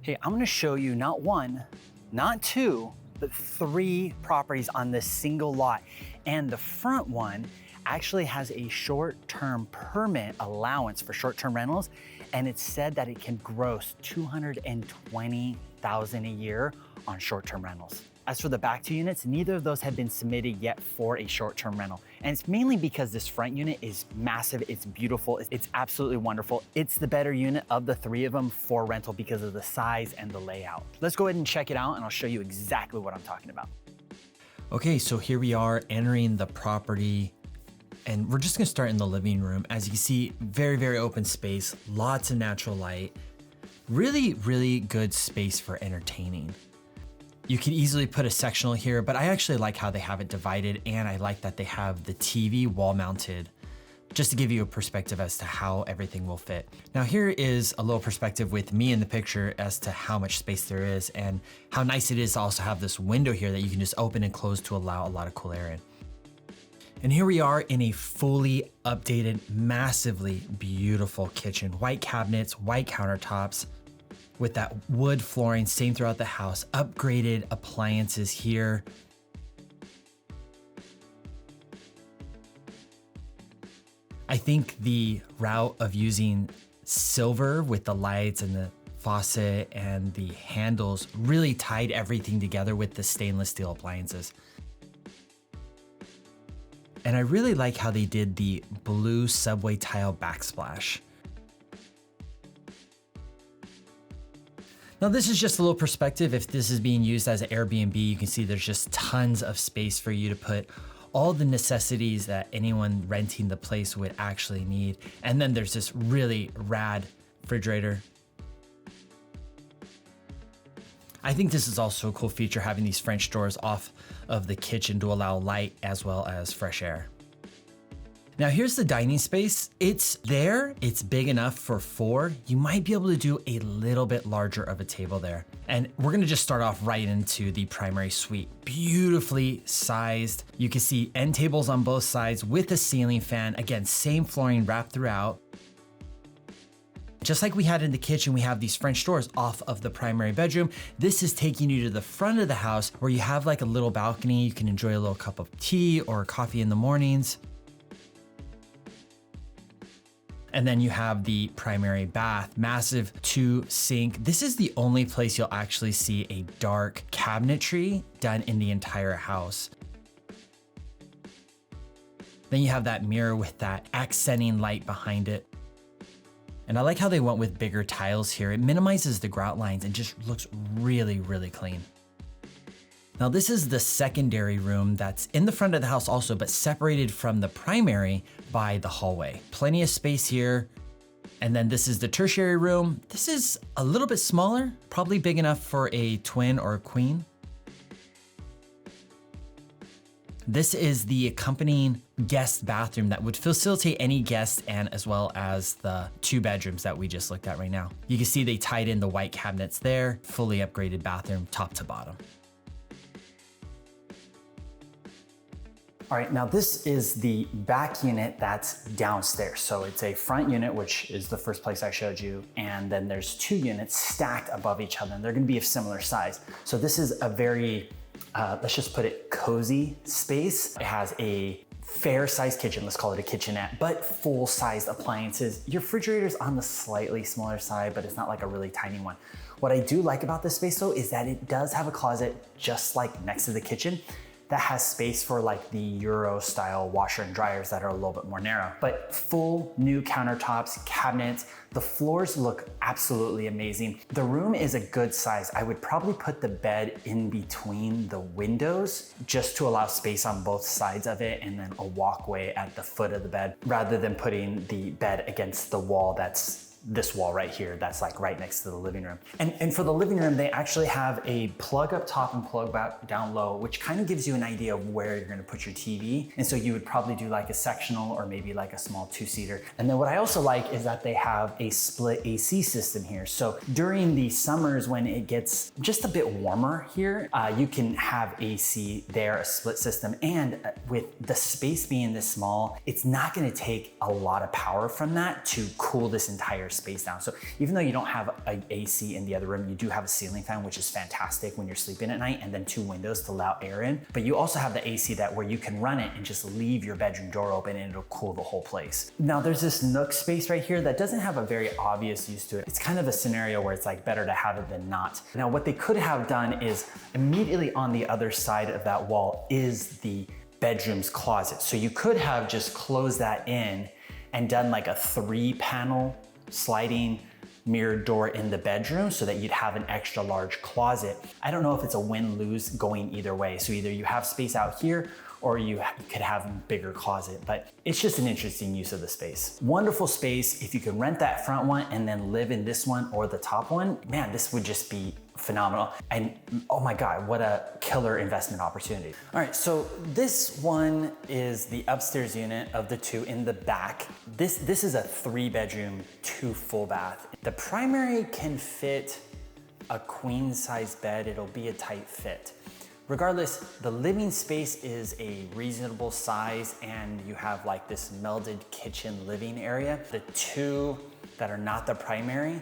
Hey, I'm gonna show you not one, not two, but 3 properties on this single lot. And the front one actually has a short-term permit allowance for short-term rentals. And it's said that it can gross $220,000 a year on short-term rentals. As for the back 2 units, neither of those have been submitted yet for a short-term rental. And it's mainly because this front unit is massive, it's beautiful, it's absolutely wonderful. It's the better unit of the 3 of them for rental because of the size and the layout. Let's go ahead and check it out and I'll show you exactly what I'm talking about. Okay, so here we are entering the property and we're just gonna start in the living room. As you can see, very, very open space, lots of natural light, really, really good space for entertaining. You could easily put a sectional here, but I actually like how they have it divided, and I like that they have the TV wall mounted, just to give you a perspective as to how everything will fit. Now here is a little perspective with me in the picture as to how much space there is and how nice it is to also have this window here that you can just open and close to allow a lot of cool air in. And here we are in a fully updated, massively beautiful kitchen. White cabinets, white countertops, with that wood flooring, same throughout the house, upgraded appliances here. I think the route of using silver with the lights and the faucet and the handles really tied everything together with the stainless steel appliances. And I really like how they did the blue subway tile backsplash. Now this is just a little perspective. If this is being used as an Airbnb, you can see there's just tons of space for you to put all the necessities that anyone renting the place would actually need. And then there's this really rad refrigerator. I think this is also a cool feature, having these French doors off of the kitchen to allow light as well as fresh air. Now here's the dining space. It's there, it's big enough for 4. You might be able to do a little bit larger of a table there. And we're gonna just start off right into the primary suite. Beautifully sized. You can see end tables on both sides with a ceiling fan. Again, same flooring wrapped throughout. Just like we had in the kitchen, we have these French doors off of the primary bedroom. This is taking you to the front of the house where you have like a little balcony. You can enjoy a little cup of tea or coffee in the mornings. And then you have the primary bath, massive 2 sink. This is the only place you'll actually see a dark cabinetry done in the entire house. Then you have that mirror with that accenting light behind it. And I like how they went with bigger tiles here. It minimizes the grout lines and just looks really, really clean. Now this is the secondary room that's in the front of the house also, but separated from the primary by the hallway. Plenty of space here. And then this is the tertiary room. This is a little bit smaller, probably big enough for a twin or a queen. This is the accompanying guest bathroom that would facilitate any guest, and as well as the 2 bedrooms that we just looked at right now. You can see they tied in the white cabinets there, fully upgraded bathroom top to bottom. All right, now this is the back unit that's downstairs. So it's a front unit, which is the first place I showed you. And then there's 2 units stacked above each other, and they're gonna be of similar size. So this is a very, let's just put it, cozy space. It has a fair sized kitchen, let's call it a kitchenette, but full sized appliances. Your refrigerator's on the slightly smaller side, but it's not like a really tiny one. What I do like about this space though, is that it does have a closet just like next to the kitchen that has space for like the Euro style washer and dryers that are a little bit more narrow. But full new countertops, cabinets, the floors look absolutely amazing. The room is a good size. I would probably put the bed in between the windows just to allow space on both sides of it, and then a walkway at the foot of the bed, rather than putting the bed against the wall that's this wall right here that's like right next to the living room. And for the living room, they actually have a plug up top and plug back down low, which kind of gives you an idea of where you're gonna put your TV. And so you would probably do like a sectional or maybe like a small 2-seater. And then what I also like is that they have a split AC system here. So during the summers when it gets just a bit warmer here, you can have AC there, a split system. And with the space being this small, it's not gonna take a lot of power from that to cool this entire space down. So even though you don't have an AC in the other room, you do have a ceiling fan, which is fantastic when you're sleeping at night, and then 2 windows to allow air in. But you also have the AC that where you can run it and just leave your bedroom door open and it'll cool the whole place. Now there's this nook space right here that doesn't have a very obvious use to it. It's kind of a scenario where it's like better to have it than not. Now what they could have done is immediately on the other side of that wall is the bedroom's closet. So you could have just closed that in and done like a 3-panel sliding mirrored door in the bedroom so that you'd have an extra large closet. I don't know if it's a win-lose going either way. So either you have space out here or you could have a bigger closet, but it's just an interesting use of the space. Wonderful space. If you can rent that front one and then live in this one or the top one, man, this would just be phenomenal. And oh my God, what a killer investment opportunity. All right, so this one is the upstairs unit of the 2 in the back. This is a 3-bedroom, 2 full bath. The primary can fit a queen size bed. It'll be a tight fit. Regardless, the living space is a reasonable size and you have like this melded kitchen living area. The 2 that are not the primary,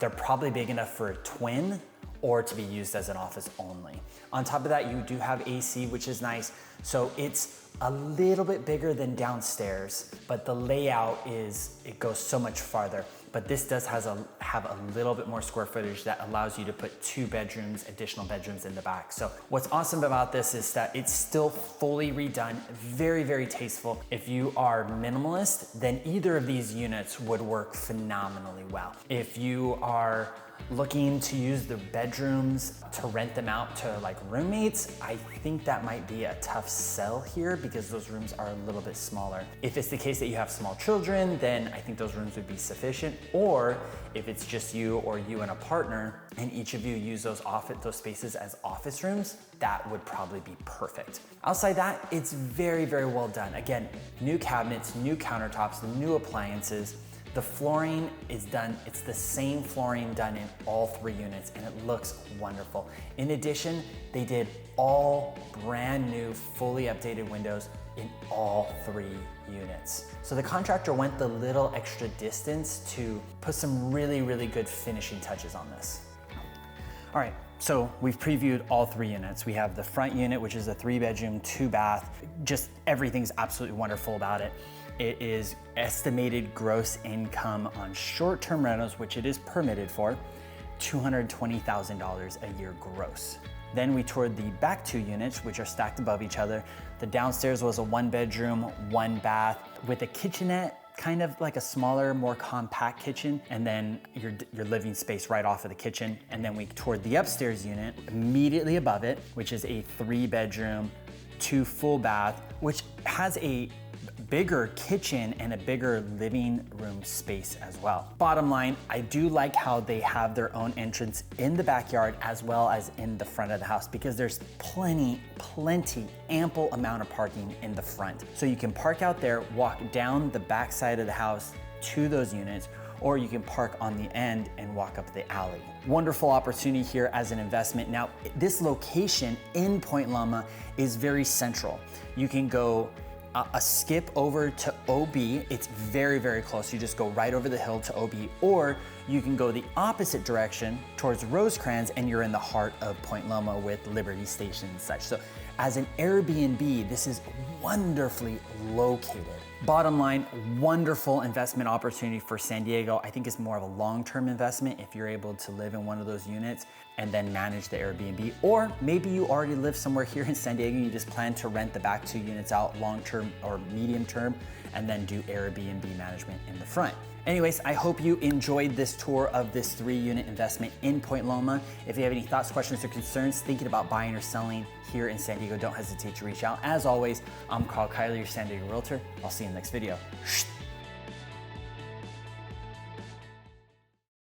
they're probably big enough for a twin or to be used as an office only. On top of that, you do have AC, which is nice. So it's a little bit bigger than downstairs, but the layout it goes so much farther. But this does have a little bit more square footage that allows you to put 2 bedrooms, additional bedrooms in the back. So what's awesome about this is that it's still fully redone, very, very tasteful. If you are minimalist, then either of these units would work phenomenally well. If you are looking to use the bedrooms to rent them out to like roommates, I think that might be a tough sell here because those rooms are a little bit smaller. If it's the case that you have small children, then I think those rooms would be sufficient. Or if it's just you or you and a partner and each of you use those spaces as office rooms, that would probably be perfect. Outside that, it's very, very well done. Again, new cabinets, new countertops, new appliances. The flooring is done, it's the same flooring done in all 3 units and it looks wonderful. In addition, they did all brand new, fully updated windows in all 3 units. So the contractor went the little extra distance to put some really, really good finishing touches on this. All right, so we've previewed all 3 units. We have the front unit, which is a 3-bedroom, 2-bath. Just everything's absolutely wonderful about it. It is estimated gross income on short-term rentals, which it is permitted for, $220,000 a year gross. Then we toured the back 2 units, which are stacked above each other. The downstairs was a 1-bedroom, 1-bath with a kitchenette, kind of like a smaller, more compact kitchen, and then your living space right off of the kitchen. And then we toured the upstairs unit immediately above it, which is a 3-bedroom, 2 full bath, which has a bigger kitchen and a bigger living room space as well. Bottom line, I do like how they have their own entrance in the backyard as well as in the front of the house because there's plenty, ample amount of parking in the front. So you can park out there, walk down the back side of the house to those units, or you can park on the end and walk up the alley. Wonderful opportunity here as an investment. Now, this location in Point Loma is very central. You can go a skip over to OB. It's very, very close. You just go right over the hill to OB, or you can go the opposite direction towards Rosecrans and you're in the heart of Point Loma with Liberty Station and such. So as an Airbnb, this is wonderfully located. Bottom line, wonderful investment opportunity for San Diego. I think it's more of a long-term investment if you're able to live in one of those units and then manage the Airbnb. Or maybe you already live somewhere here in San Diego and you just plan to rent the back 2 units out long-term or medium-term and then do Airbnb management in the front. Anyways, I hope you enjoyed this tour of this 3-unit investment in Point Loma. If you have any thoughts, questions, or concerns thinking about buying or selling here in San Diego, don't hesitate to reach out. As always, I'm Karl, your San Diego Realtor. I'll see you in the next video.